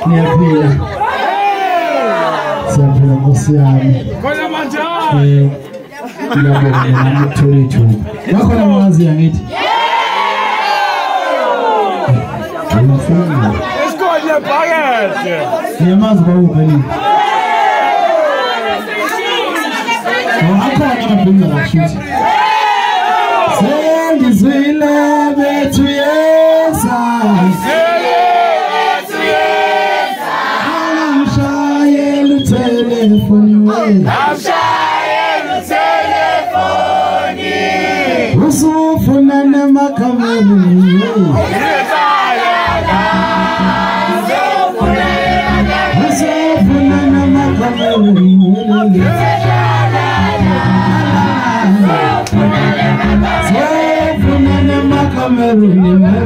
Niyaphila siyaphila Nkosi yami khona manje ngiyabonga nami Thwethu wakhona mwazi yangithi esikhona phakethe ngiyamazi bawuveli akhona amabhinza lashuthi sengizwile bethu yesa Usufuna nemakameli Usufuna nemakameli Usufuna nemakameli